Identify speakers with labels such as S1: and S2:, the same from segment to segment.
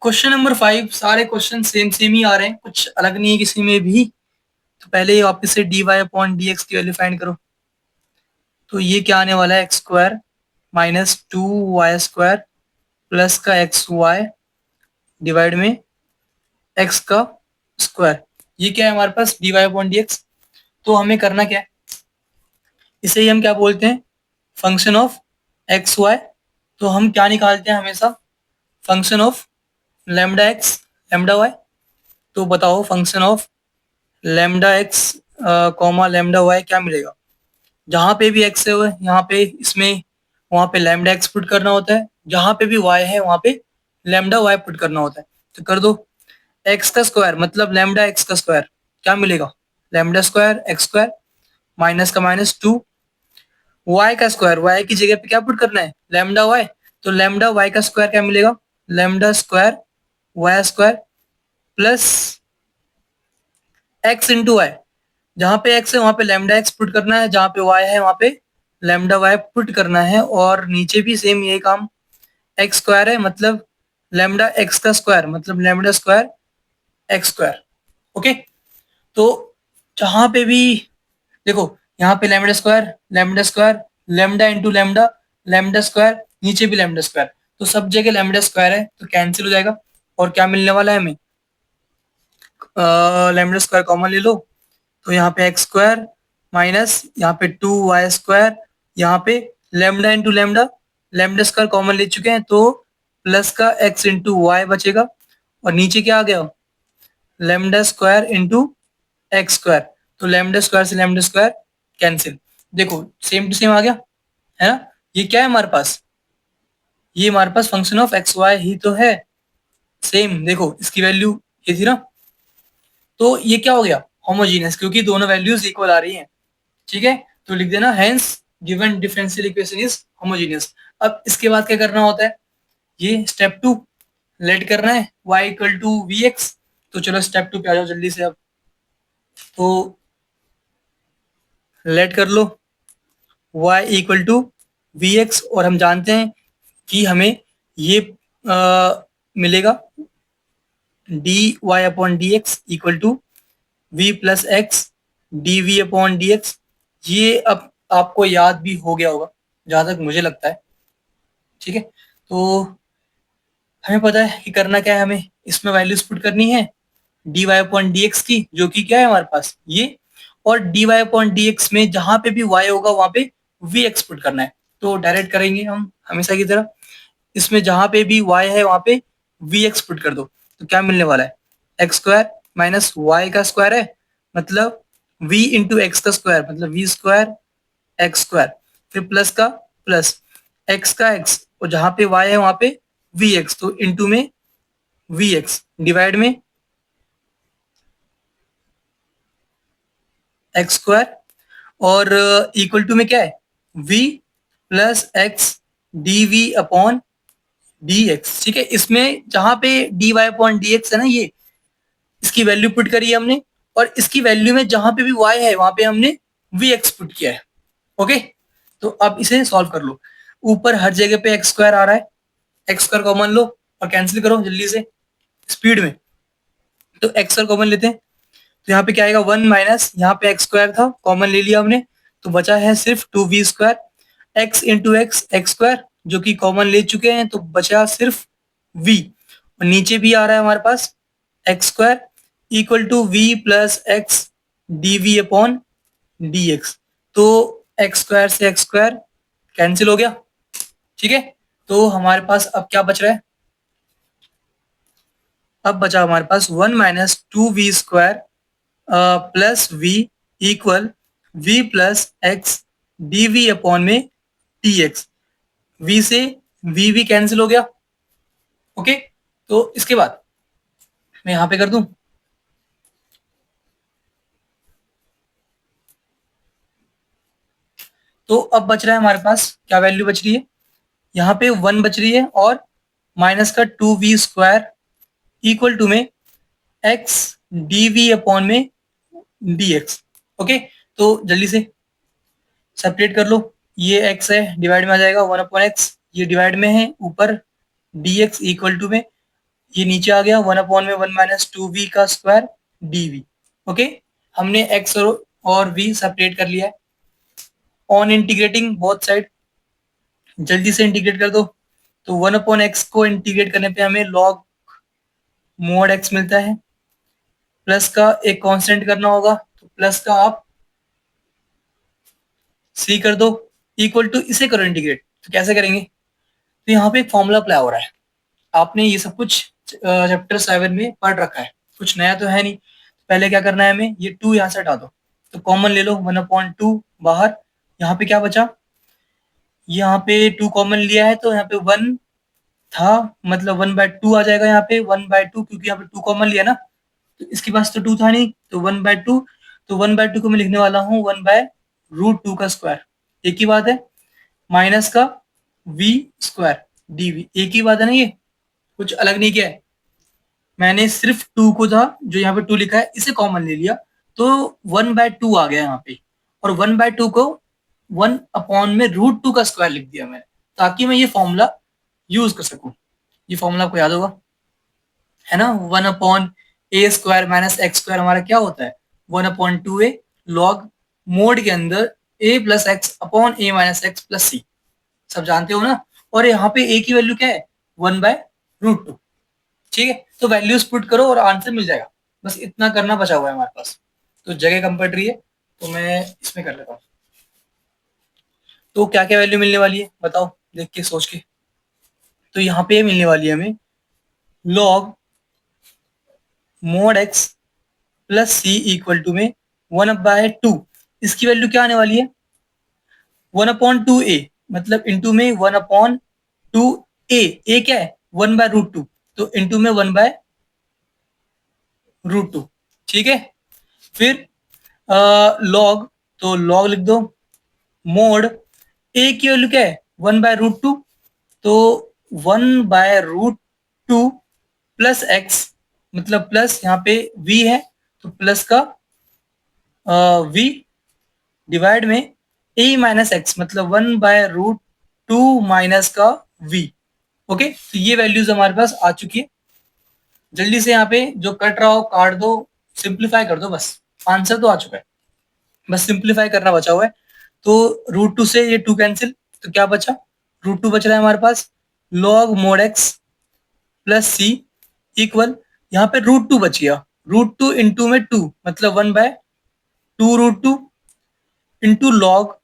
S1: Question number 5 सारे question same same ही आ रहे हैं, कुछ अलग नहीं है किसी में भी। तो पहले ये वापस से dy अपॉन डी एक्स की वैल्यू फाइंड करो। तो ये क्या आने वाला है, x square minus 2y² plus का एक्स वाई डिवाइड में एक्स का स्क्वायर। ये क्या है हमारे पास, dy अपॉन डी एक्स। तो हमें करना क्या है, इसे ही हम क्या बोलते हैं, फंक्शन ऑफ एक्स वाई। तो हम क्या निकालते हैं हमेशा, function of lambda x lambda y. तो बताओ function of lambda x comma lambda y क्या मिलेगा। जहां पे भी एक्स है यहाँ पे इसमें वहां पे लेमडा एक्स पुट करना होता है, जहां पे भी वाई है वहां पे लेमडा वाई पुट करना होता है। तो कर दो, एक्स का स्क्वायर मतलब लेमडा एक्स का स्क्वायर क्या मिलेगा, lambda square x square minus का माइनस 2, वाई का स्क्वायर वाई की जगह पे क्या पुट करना है, लेमडा वाई। तो लेमडा वाई का स्क्वायर क्या मिलेगा, lambda square y square plus x into y. जहां पे एक्स है वहां पे लेमडा एक्स पुट करना है, जहां पे वाई है वहां पे लेमडा वाई पुट करना है। और नीचे भी सेम यही काम, एक्स स्क्वायर है मतलब लेमडा एक्स का स्क्वायर मतलब lambda square x square. Okay, तो जहां पे भी देखो, यहाँ पे lambda square lambda into lambda lambda square, नीचे भी लेमडा स्क्वायर। तो सब जगह लेमडा स्क्वायर है तो कैंसिल हो जाएगा। और क्या मिलने वाला है हमें, लेमडा स्क्वायर कॉमन ले लो। तो यहाँ पे एक्स स्क्वायर माइनस यहाँ पे 2y², यहाँ पे lambda into lambda lambda square common ले चुके हैं तो प्लस का x इंटू वाई बचेगा। और नीचे क्या आ गया, lambda square into x square. तो लेमडा स्क्वायर से लेमडा स्क्वायर कैंसिल। देखो सेम टू सेम आ गया है ना। ये क्या है हमारे पास, ये हमारे पास फंक्शन ऑफ एक्स वाई ही तो है। सेम देखो इसकी वैल्यू ये थी ना, तो ये क्या हो गया, होमोजीनियस, क्योंकि दोनों वैल्यूज इक्वल आ रही हैं। ठीक है, तो लिख देना hence given differential equation is homogeneous. अब इसके बाद क्या करना होता है, ये स्टेप 2 लेट करना है y equal to v x. तो चलो स्टेप 2 पे आ जाओ जल्दी से। अब तो लेट कर लो y equal to v x, और हम जानते हैं कि हमें ये मिलेगा d y upon D x equal to we plus x D we upon D x. ये अब आपको याद भी हो गया होगा जहां तक मुझे लगता है। ठीक है, तो हमें पता है कि करना क्या है, हमें इसमें वैल्यूज पुट करनी है d y upon D x की, जो कि क्या है हमारे पास ये, और d y upon D x में जहां पे भी वाई होगा वहां पे वी एक्स पुट करना है। तो डायरेक्ट करेंगे हम हमेशा की तरह, इसमें जहां पे भी वाई है वहां पे वी एक्स पुट कर दो। तो क्या मिलने वाला है, एक्स स्क्वायर माइनस वाई का स्क्वायर है मतलब वी इंटू एक्स का स्क्वायर मतलब वी स्क्वायर एक्स स्क्वायर, फिर प्लस का प्लस एक्स का एक्स, और जहां पे वाई है वहां पे वी एक्स, तो इंटू में वी एक्स डिवाइड में एक्स स्क्वायर, और इक्वल टू में क्या है, v plus x D we upon D x. ठीक है, इसमें जहां पे d y upon D x है ना, ये इसकी वैल्यू पुट करी है हमने, और इसकी वैल्यू में जहां पे भी y है वहां पे हमने वी एक्स पुट किया है। ओके, तो अब इसे सॉल्व कर लो। ऊपर हर जगह पे एक्स स्क्वायर आ रहा है, एक्स स्क्वायर कॉमन लो और कैंसिल करो जल्दी से स्पीड में। तो एक्स स्क्वायर कॉमन लेते हैं, तो यहाँ पे क्या आएगा, 1 माइनस यहाँ पे एक्स स्क्वायर था कॉमन ले लिया हमने, तो बचा है सिर्फ 2v², x into x x square जो कि कॉमन ले चुके हैं, तो बचा सिर्फ v। और नीचे भी आ रहा है हमारे पास X square equal to we plus x D we upon D X. तो एक्स स्क्वायर से एक्स स्क्वायर कैंसिल हो गया। ठीक है, तो हमारे पास अब क्या बच रहा है, अब बचा हमारे पास 1 minus 2v² plus v equal v plus x D we upon में टी एक्स। वी से वी भी कैंसिल हो गया। ओके, तो इसके बाद मैं यहां पे कर दूं, तो अब बच रहा है हमारे पास क्या वैल्यू बच रही है, यहाँ पे 1 बच रही है और माइनस का 2v² इक्वल टू में एक्स डी वी अपॉन में डी एक्स। ओके, तो जल्दी से सेपरेट कर लो, ये x है डिवाइड में आ जाएगा 1 अपॉन एक्स, ये डिवाइड में है ऊपर dx इक्वल टू में ये नीचे आ गया 1/1 माइनस 2v का स्क्वायर dv। ओके, हमने x और v सेपरेट कर लिया है। ऑन इंटीग्रेटिंग बोथ साइड, जल्दी से इंटीग्रेट कर दो। तो 1/x को इंटीग्रेट करने पे हमें log मोड x मिलता है, प्लस का एक कांस्टेंट करना होगा, तो प्लस का आप c कर दो, इक्वल टू इसे करो इंटीग्रेट। तो कैसे करेंगे, तो यहाँ पे एक फॉर्मूला अप्लाई हो रहा है। आपने ये सब कुछ चैप्टर 7 में पढ़ रखा है, कुछ नया तो है नहीं। पहले क्या करना है हमें, ये 2 यहाँ से हटा दो, तो कॉमन ले लो 1/2 बाहर। यहाँ पे क्या बचा, यहाँ पे 2 कॉमन लिया है तो यहाँ पे 1 था, मतलब 1/2 आ जाएगा यहाँ पे 1/2, क्योंकि यहाँ पे 2 कॉमन लिया ना, तो इसके पास तो 2 था नहीं, तो 1/2। तो 1/2 को मैं लिखने वाला हूँ 1/√2 का स्क्वायर, एक ही बात है, माइनस का v स्क्वायर dv, एक ही बात है ना, ये कुछ अलग नहीं किया है। मैंने सिर्फ 2 को था, जो यहाँ पे 2 लिखा है इसे कॉमन ले लिया, तो 1/2 आ गया यहाँ पे, और 1/2 को 1/√2 का स्क्वायर लिख दिया मैंने, ताकि मैं ये फॉर्मूला यूज कर सकूं। ये फॉर्मूला आपको याद होगा, है ना, 1/a² माइनस x² हमारा क्या होता है, 1/2a लॉग मोड के अंदर a plus X upon a minus X plus C, सब जानते हो ना। और यहाँ पे a की वैल्यू क्या है, 1/√2। ठीक है, तो वैल्यूज पुट करो और आंसर मिल जाएगा, बस इतना करना बचा हुआ है हमारे पास। तो जगह कम पड़ रही है, तो मैं इसमें कर लेता हूँ। तो क्या क्या वैल्यू मिलने वाली है बताओ, देख के सोच के। तो यहाँ पे मिलने वाली है हमें log mod x plus C equal to में 1/2, इसकी वैल्यू क्या आने वाली है 1/2a, मतलब इंटू में 1/2a, ए क्या है 1/√2, तो इंटू में 1/√2। ठीक है, फिर लॉग, तो लॉग लिख दो मोड ए की वैल्यू क्या है 1/√2, तो 1/√2 प्लस एक्स, मतलब प्लस यहाँ पे v है, तो प्लस का v डिवाइड में a माइनस एक्स, मतलब 1/√2 माइनस का v। ओके, तो ये वैल्यूज हमारे पास आ चुकी है। जल्दी से यहाँ पे जो कट रहा हो काट दो, सिंप्लीफाई कर दो, बस आंसर तो आ चुका है, बस सिंप्लीफाई करना बचा हुआ है। तो √2 से ये 2 कैंसिल, तो क्या बचा, √2 बच रहा है हमारे पास, लॉग मोड एक्स प्लस सी इक्वल, यहाँ पे √2 बच गया, √2 इंटू में 2, मतलब 1/2√2 इंटू लॉग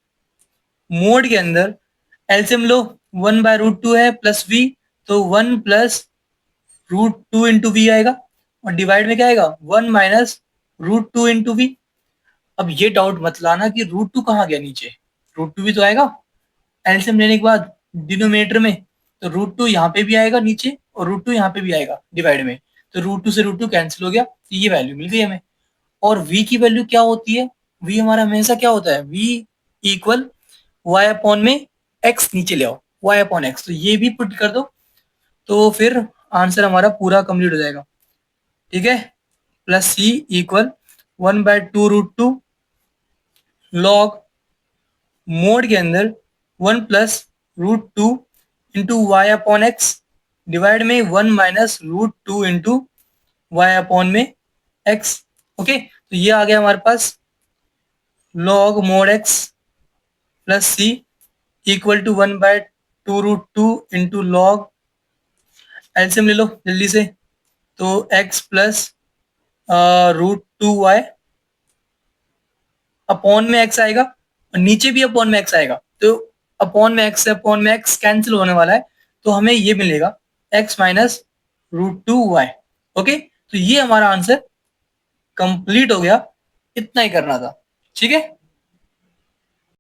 S1: मोड के अंदर एलसीएम लो, 1/√2 है प्लस v, तो 1 प्लस √2 इंटू वी आएगा, और डिवाइड में क्या आएगा 1 माइनस √2 इंटू वी। अब ये डाउट मत लाना कि √2 कहाँ गया नीचे, √2 भी तो आएगा एलसीएम लेने के बाद डिनोमिनेटर में, तो √2 यहाँ पे भी आएगा नीचे, और √2 यहाँ पे भी आएगा डिवाइड में, तो √2 से √2 कैंसिल हो गया, तो ये वैल्यू मिल गई हमें। और v की वैल्यू क्या होती है, v हमारा हमेशा क्या होता है, v इक्वल y अपॉन में x, नीचे ले आओ y अपॉन एक्स, तो ये भी पुट कर दो, तो फिर आंसर हमारा पूरा कंप्लीट हो जाएगा। ठीक है, प्लस सी इक्वल 1/2√2 लॉग मोड के अंदर 1 plus √2 into Y upon X, divide में 1 माइनस √2 इंटू वाई अपॉन में एक्स। ओके, तो ये आ गया हमारे पास log mod x plus C equal to 1/2√2 into log, LCM ले लो जल्दी से, तो x प्लस √2y अपॉन में x आएगा, और नीचे भी अपॉन में x आएगा, तो अपॉन में x से अपॉन में x कैंसिल होने वाला है, तो हमें ये मिलेगा x माइनस √2y। ओके, तो ये हमारा आंसर कंप्लीट हो गया, इतना ही करना था। ठीक है।